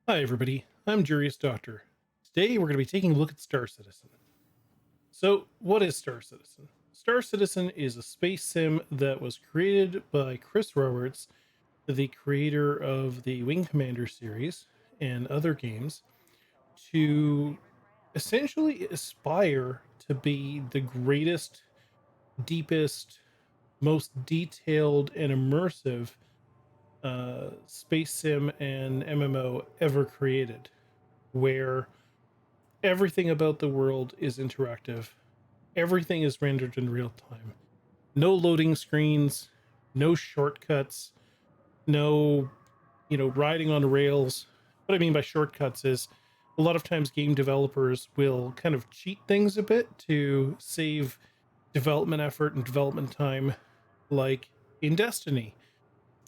Hi everybody, I'm Jurius Doctor. Today we're going to be taking a look at Star Citizen. So what is Star Citizen? Star Citizen is a space sim that was created by Chris Roberts, the creator of the Wing Commander series and other games, to essentially aspire to be the greatest, deepest, most detailed and immersive space sim and MMO ever created, where everything about the world is interactive. Everything is rendered in real time. No loading screens, no shortcuts, no, riding on rails. What I mean by shortcuts is a lot of times game developers will kind of cheat things a bit to save development effort and development time, like in Destiny.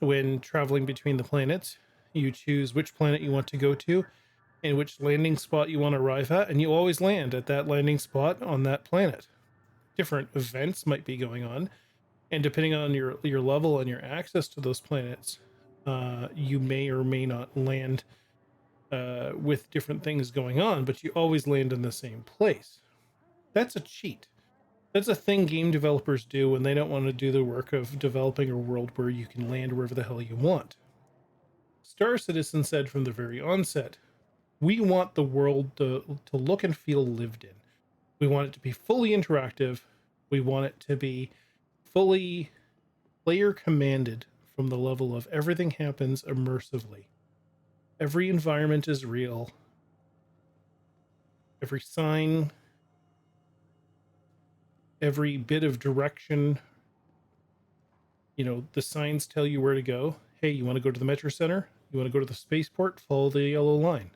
When traveling between the planets, you choose which planet you want to go to and which landing spot you want to arrive at, and you always land at that landing spot on that planet. Different events might be going on, and depending on your level and your access to those planets, you may or may not land with different things going on, but you always land in the same place. That's a cheat. That's a thing game developers do when they don't want to do the work of developing a world where you can land wherever the hell you want. Star Citizen said from the very onset, we want the world to look and feel lived in. We want it to be fully interactive. We want it to be fully player commanded from the level of everything happens immersively. Every environment is real. Every sign, every bit of direction, the signs tell you where to go. Hey, you want to go to the Metro Center? You want to go to the spaceport? Follow the yellow line.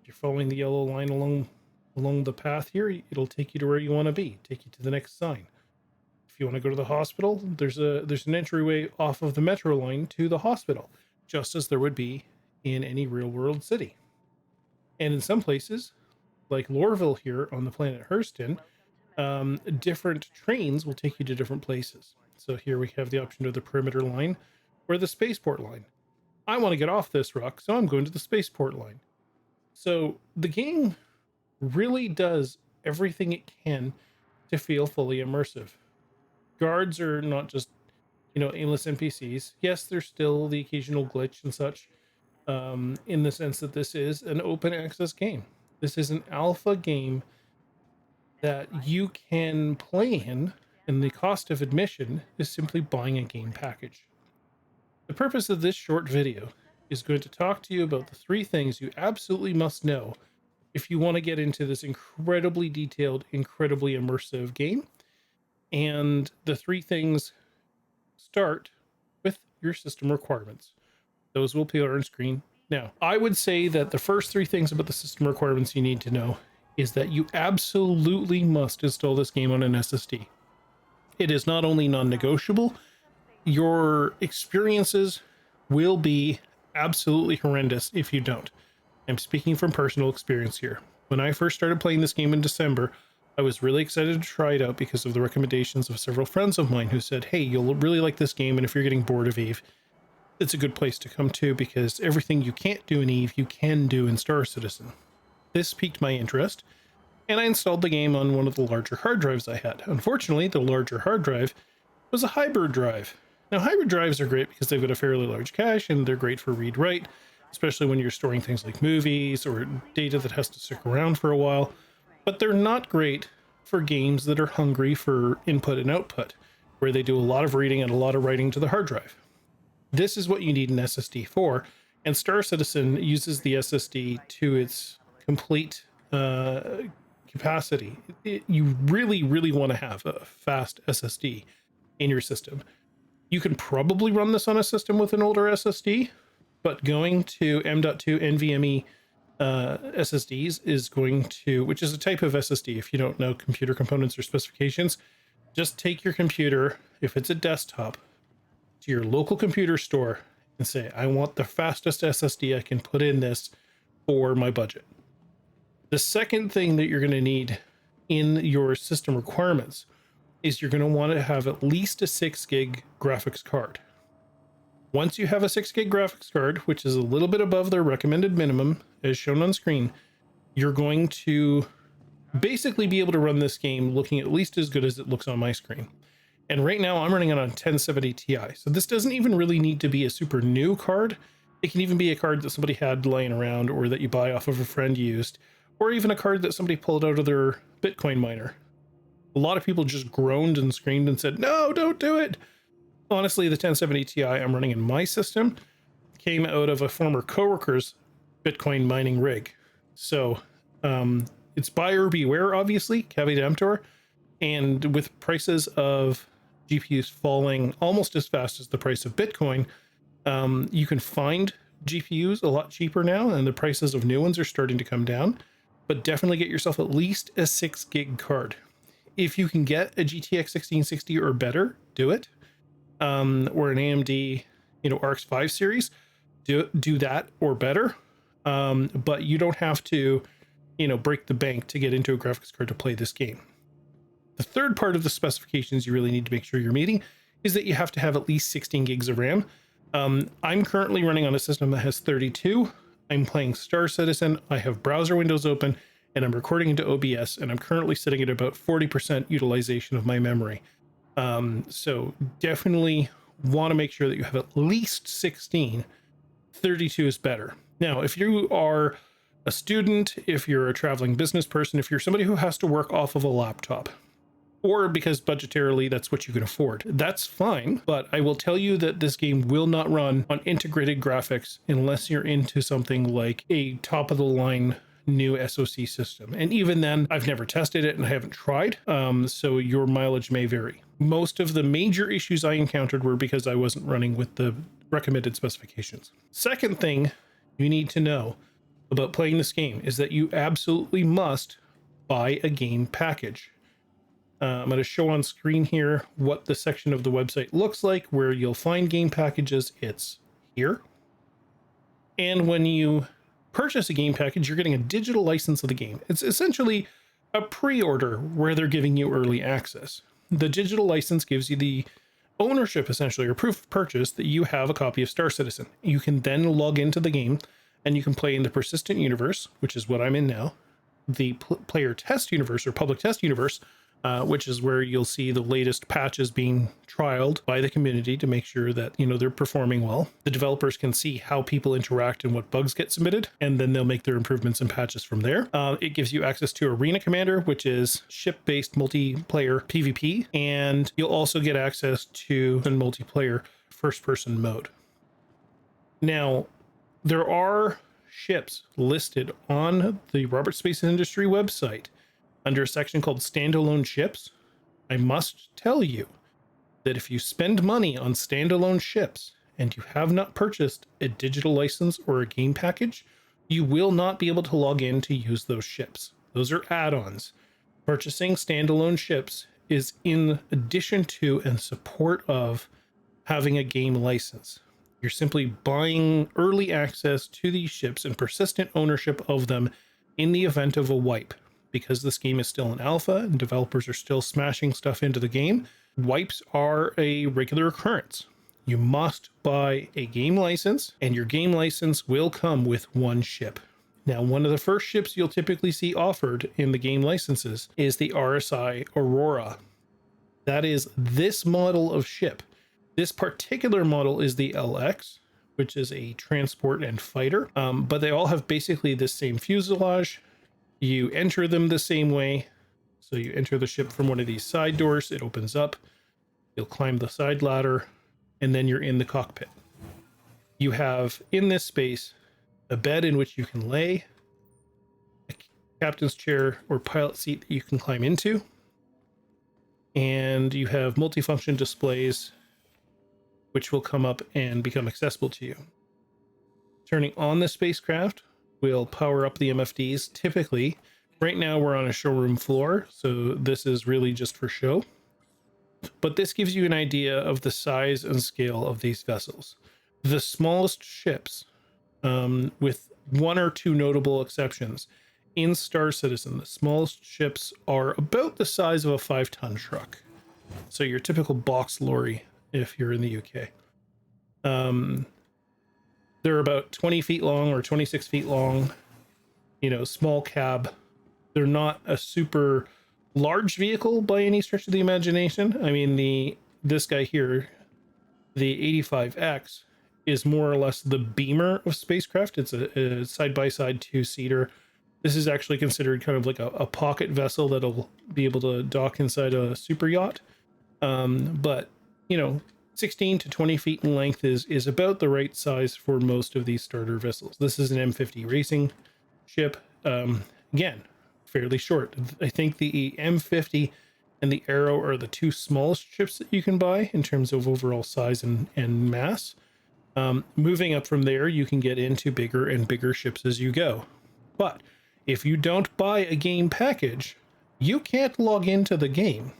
If you're following the yellow line along the path here, it'll take you to where you want to be, take you to the next sign. If you want to go to the hospital, there's an entryway off of the metro line to the hospital, just as there would be in any real world city. And in some places, like Lorville here on the planet Hurston, different trains will take you to different places. So here we have the option of the perimeter line or the spaceport line. I want to get off this rock, so I'm going to the spaceport line. So the game really does everything it can to feel fully immersive. Guards are not just, aimless NPCs. Yes, there's still the occasional glitch and such, in the sense that this is an open access game. This is an alpha game that you can play in, and the cost of admission is simply buying a game package. The purpose of this short video is going to talk to you about the 3 things you absolutely must know if you want to get into this incredibly detailed, incredibly immersive game. And the 3 things start with your system requirements. Those will appear on screen now. I would say that the first 3 things about the system requirements you need to know is that you absolutely must install this game on an SSD. It is not only non-negotiable, your experiences will be absolutely horrendous if you don't. I'm speaking from personal experience here. When I first started playing this game in December, I was really excited to try it out because of the recommendations of several friends of mine who said, hey, you'll really like this game, and if you're getting bored of Eve, it's a good place to come to because everything you can't do in Eve, you can do in Star Citizen. This piqued my interest, and I installed the game on one of the larger hard drives I had. Unfortunately, the larger hard drive was a hybrid drive. Now, hybrid drives are great because they've got a fairly large cache, and they're great for read-write, especially when you're storing things like movies or data that has to stick around for a while. But they're not great for games that are hungry for input and output, where they do a lot of reading and a lot of writing to the hard drive. This is what you need an SSD for, and Star Citizen uses the SSD to its complete capacity. You really, really want to have a fast SSD in your system. You can probably run this on a system with an older SSD, but going to M.2 NVMe SSDs is going to, which is a type of SSD. If you don't know computer components or specifications, just take your computer, if it's a desktop, to your local computer store and say, I want the fastest SSD I can put in this for my budget. The second thing that you're going to need in your system requirements is you're going to want to have at least a 6 gig graphics card. Once you have a 6 gig graphics card, which is a little bit above their recommended minimum, as shown on screen, you're going to basically be able to run this game looking at least as good as it looks on my screen. And right now I'm running it on a 1070 Ti. So this doesn't even really need to be a super new card. It can even be a card that somebody had laying around, or that you buy off of a friend used, or even a card that somebody pulled out of their Bitcoin miner. A lot of people just groaned and screamed and said, no, don't do it. Honestly, the 1070 Ti I'm running in my system came out of a former coworker's Bitcoin mining rig. So it's buyer beware, obviously, caveat emptor. And with prices of GPUs falling almost as fast as the price of Bitcoin, you can find GPUs a lot cheaper now, and the prices of new ones are starting to come down. But definitely get yourself at least a 6 gig card. If you can get a GTX 1660 or better, do it. Or an AMD, RX 5 series, do that or better. But you don't have to, break the bank to get into a graphics card to play this game. The third part of the specifications you really need to make sure you're meeting is that you have to have at least 16 gigs of RAM. I'm currently running on a system that has 32. I'm playing Star Citizen. I have browser windows open, and I'm recording into OBS, and I'm currently sitting at about 40% utilization of my memory. So definitely want to make sure that you have at least 16. 32 is better. Now, if you are a student, if you're a traveling business person, if you're somebody who has to work off of a laptop, or because budgetarily that's what you can afford, that's fine. But I will tell you that this game will not run on integrated graphics unless you're into something like a top of the line new SoC system. And even then, I've never tested it and I haven't tried. So your mileage may vary. Most of the major issues I encountered were because I wasn't running with the recommended specifications. Second thing you need to know about playing this game is that you absolutely must buy a game package. I'm going to show on screen here what the section of the website looks like where you'll find game packages. It's here. And when you purchase a game package, you're getting a digital license of the game. It's essentially a pre-order where they're giving you early access. The digital license gives you the ownership, essentially, or proof of purchase that you have a copy of Star Citizen. You can then log into the game and you can play in the persistent universe, which is what I'm in now, the player test universe or public test universe, which is where you'll see the latest patches being trialed by the community to make sure that, they're performing well. The developers can see how people interact and what bugs get submitted, and then they'll make their improvements and patches from there. It gives you access to Arena Commander, which is ship-based multiplayer PvP, and you'll also get access to the multiplayer first-person mode. Now, there are ships listed on the Roberts Space Industry website under a section called standalone ships. I must tell you that if you spend money on standalone ships and you have not purchased a digital license or a game package, you will not be able to log in to use those ships. Those are add-ons. Purchasing standalone ships is in addition to and support of having a game license. You're simply buying early access to these ships and persistent ownership of them in the event of a wipe. Because this game is still in alpha and developers are still smashing stuff into the game, wipes are a regular occurrence. You must buy a game license, and your game license will come with one ship. Now, one of the first ships you'll typically see offered in the game licenses is the RSI Aurora. That is this model of ship. This particular model is the LX, which is a transport and fighter, but they all have basically the same fuselage. You enter them the same way. So you enter the ship from one of these side doors, it opens up, you'll climb the side ladder, and then you're in the cockpit. You have in this space a bed in which you can lay, a captain's chair or pilot seat that you can climb into, and you have multifunction displays which will come up and become accessible to you. Turning on the spacecraft will power up the MFDs. Typically, right now we're on a showroom floor, so this is really just for show. But this gives you an idea of the size and scale of these vessels. The smallest ships, with one or two notable exceptions, in Star Citizen, the smallest ships are about the size of a 5-ton truck. So your typical box lorry if you're in the UK. They're about 20 feet long or 26 feet long, you know, small cab. They're not a super large vehicle by any stretch of the imagination. I mean, this guy here, the 85X, is more or less the Beamer of spacecraft. It's a side-by-side two-seater. This is actually considered kind of like a pocket vessel that'll be able to dock inside a super yacht. But, you know, 16 to 20 feet in length is about the right size for most of these starter vessels. This is an M50 racing ship. Again, fairly short. I think the M50 and the Arrow are the two smallest ships that you can buy in terms of overall size and mass. Moving up from there, you can get into bigger and bigger ships as you go. But if you don't buy a game package, you can't log into the game.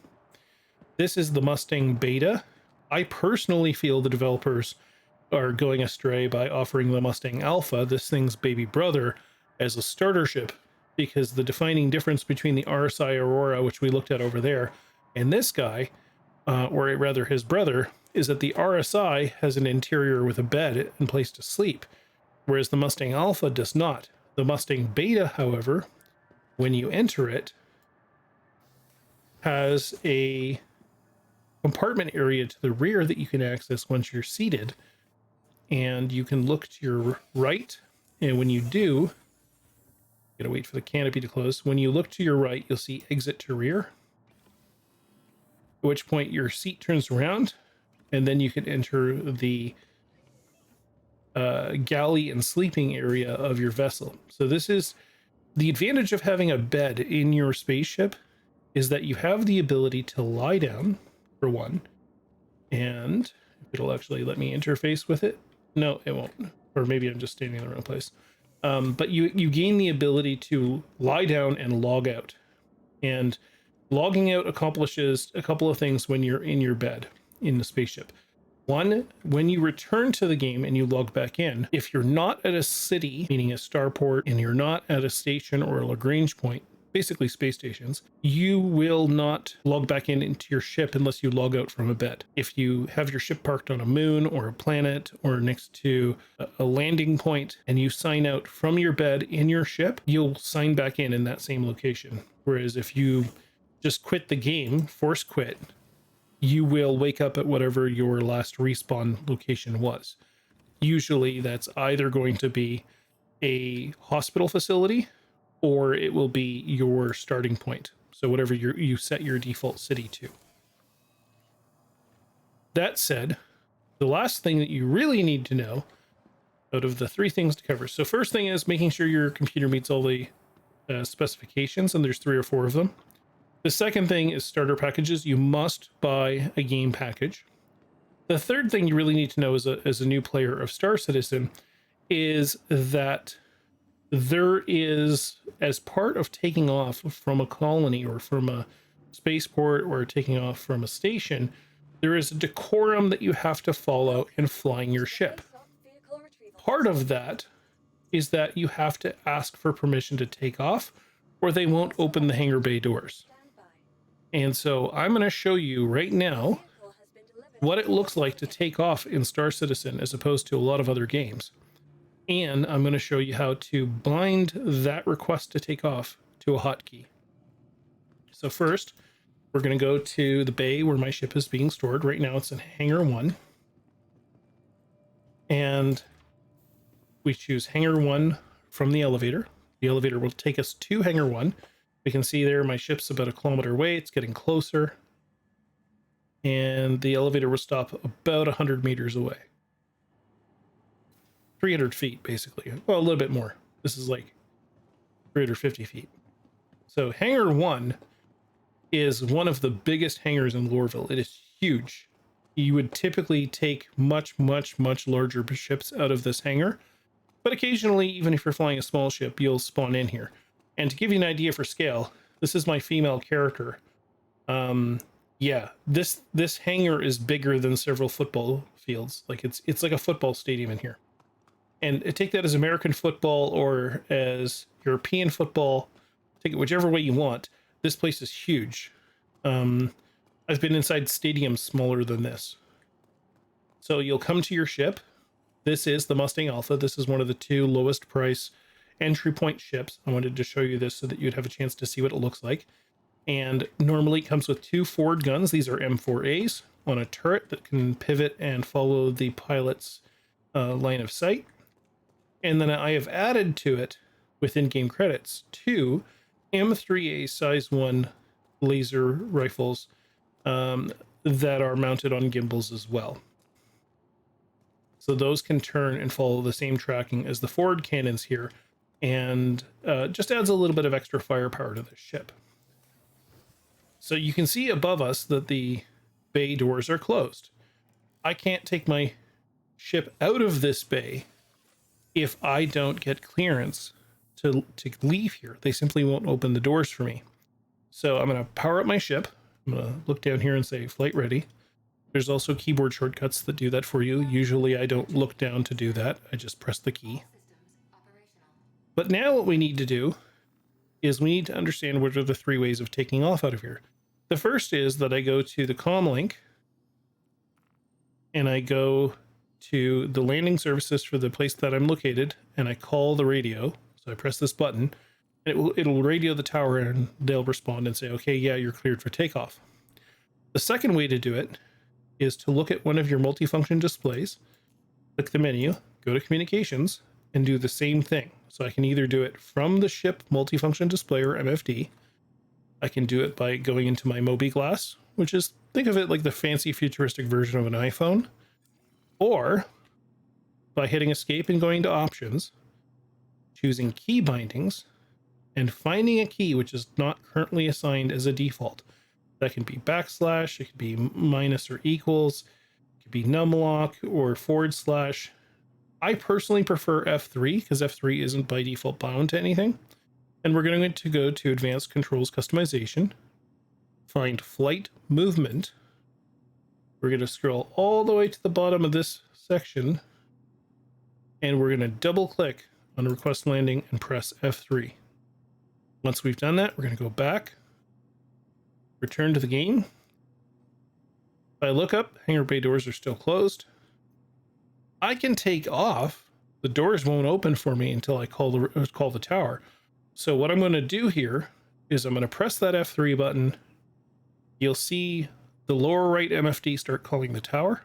This is the Mustang Beta. I personally feel the developers are going astray by offering the Mustang Alpha, this thing's baby brother, as a starter ship, because the defining difference between the RSI Aurora, which we looked at over there, and this guy, or rather his brother, is that the RSI has an interior with a bed and place to sleep, whereas the Mustang Alpha does not. The Mustang Beta, however, when you enter it, has a compartment area to the rear that you can access once you're seated, and you can look to your right, and when you do, gotta wait for the canopy to close. When you look to your right, you'll see exit to rear, at which point your seat turns around, and then you can enter the galley and sleeping area of your vessel. So this is the advantage of having a bed in your spaceship, is that you have the ability to lie down, for one, and it'll actually let me interface with it. No, it won't. Or maybe I'm just standing in the wrong place. But you gain the ability to lie down and log out. And logging out accomplishes a couple of things when you're in your bed in the spaceship. One, when you return to the game and you log back in, if you're not at a city, meaning a starport, and you're not at a station or a Lagrange point, basically space stations, you will not log back into your ship unless you log out from a bed. If you have your ship parked on a moon or a planet or next to a landing point and you sign out from your bed in your ship, you'll sign back in that same location. Whereas if you just quit the game, force quit, you will wake up at whatever your last respawn location was. Usually that's either going to be a hospital facility or it will be your starting point. So whatever you set your default city to. That said, the last thing that you really need to know out of the three things to cover. So first thing is making sure your computer meets all the specifications, and there's 3 or 4 of them. The second thing is starter packages. You must buy a game package. The third thing you really need to know as a new player of Star Citizen is that there is, as part of taking off from a colony or from a spaceport or taking off from a station, there is a decorum that you have to follow in flying your ship. Part of that is that you have to ask for permission to take off, or they won't open the hangar bay doors. And so I'm going to show you right now what it looks like to take off in Star Citizen as opposed to a lot of other games. And I'm going to show you how to bind that request to take off to a hotkey. So first, we're going to go to the bay where my ship is being stored. Right now it's in Hangar 1. And we choose Hangar 1 from the elevator. The elevator will take us to Hangar 1. We can see there my ship's about 1 kilometer away. It's getting closer. And the elevator will stop about 100 meters away. 300 feet, basically. Well, a little bit more. This is like 350 feet. So Hangar 1 is one of the biggest hangars in Lorville. It is huge. You would typically take much, much, much larger ships out of this hangar. But occasionally, even if you're flying a small ship, you'll spawn in here. And to give you an idea for scale, this is my female character. Yeah, this hangar is bigger than several football fields. Like it's like a football stadium in here. And take that as American football or as European football, take it whichever way you want. This place is huge. I've been inside stadiums smaller than this. So you'll come to your ship. This is the Mustang Alpha. This is one of the 2 lowest price entry point ships. I wanted to show you this so that you'd have a chance to see what it looks like. And normally it comes with 2 forward guns. These are M4As on a turret that can pivot and follow the pilot's line of sight. And then I have added to it, with in-game credits, 2 M3A size 1 laser rifles that are mounted on gimbals as well. So those can turn and follow the same tracking as the forward cannons here, and just adds a little bit of extra firepower to the ship. So you can see above us that the bay doors are closed. I can't take my ship out of this bay if I don't get clearance to leave here. They simply won't open the doors for me. So I'm going to power up my ship. I'm going to look down here and say flight ready. There's also keyboard shortcuts that do that for you. Usually I don't look down to do that. I just press the key. But now what we need to do is we need to understand what are the 3 ways of taking off out of here. The first is that I go to the comm link and I go to the landing services for the place that I'm located, and I call the radio. So I press this button, and it'll radio the tower, and they'll respond and say, okay, yeah, you're cleared for takeoff. The second way to do it is to look at one of your multifunction displays, click the menu, go to communications, and do the same thing. So I can either do it from the ship multifunction display, or MFD. I can do it by going into my Mobi Glass, which is, think of it like the fancy futuristic version of an iPhone, or by hitting escape and going to options, choosing key bindings, and finding a key which is not currently assigned as a default. That can be backslash, it could be minus or equals, it could be numlock or /. I personally prefer F3 because F3 isn't by default bound to anything. And we're going to go to Advanced Controls Customization, find Flight Movement. We're going to scroll all the way to the bottom of this section, and we're going to double click on Request Landing and press F3. Once we've done that, we're going to go back, return to the game. If I look up, hangar bay doors are still closed. I can take off. The doors won't open for me until I call the tower. So what I'm going to do here is I'm going to press that F3 button. You'll see the lower right MFD start calling the tower.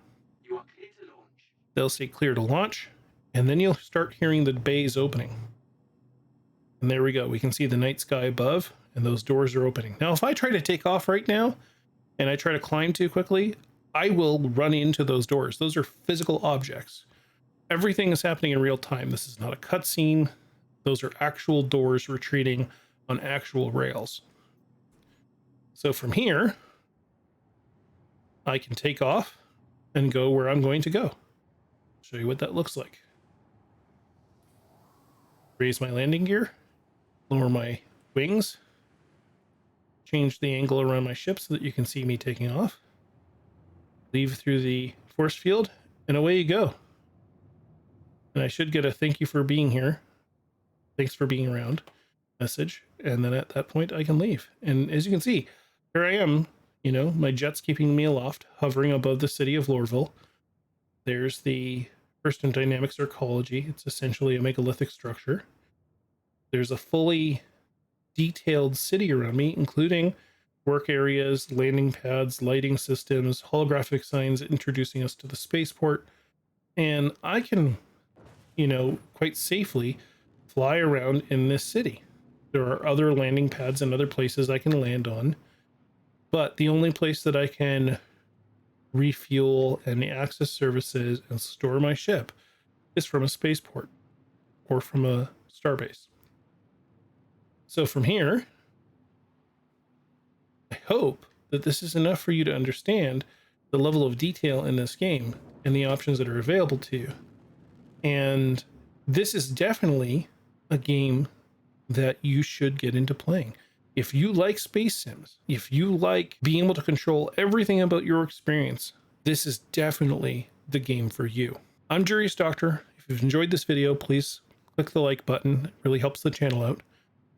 You are clear to launch. They'll say clear to launch, and then you'll start hearing the bays opening. And there we go. We can see the night sky above, and those doors are opening. Now, if I try to take off right now, and I try to climb too quickly, I will run into those doors. Those are physical objects. Everything is happening in real time. This is not a cutscene. Those are actual doors retreating on actual rails. So from here, I can take off and go where I'm going to go. Show you what that looks like. Raise my landing gear, lower my wings, change the angle around my ship so that you can see me taking off. Leave through the force field, and away you go. And I should get a thank you for being here. Thanks for being around message. And then at that point I can leave. And as you can see, here I am, you know, my jet's keeping me aloft, hovering above the city of Lorville. There's the First in Dynamic Arcology. It's essentially a megalithic structure. There's a fully detailed city around me, including work areas, landing pads, lighting systems, holographic signs introducing us to the spaceport. And I can, you know, quite safely fly around in this city. There are other landing pads and other places I can land on, but the only place that I can refuel and access services and store my ship is from a spaceport or from a starbase. So from here, I hope that this is enough for you to understand the level of detail in this game and the options that are available to you. And this is definitely a game that you should get into playing. If you like space sims, if you like being able to control everything about your experience, this is definitely the game for you. I'm Jurius Doctor. If you've enjoyed this video, please click the like button. It really helps the channel out.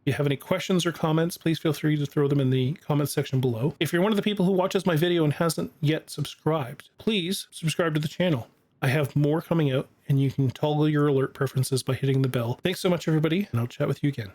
If you have any questions or comments, please feel free to throw them in the comments section below. If you're one of the people who watches my video and hasn't yet subscribed, please subscribe to the channel. I have more coming out, and you can toggle your alert preferences by hitting the bell. Thanks so much, everybody, and I'll chat with you again.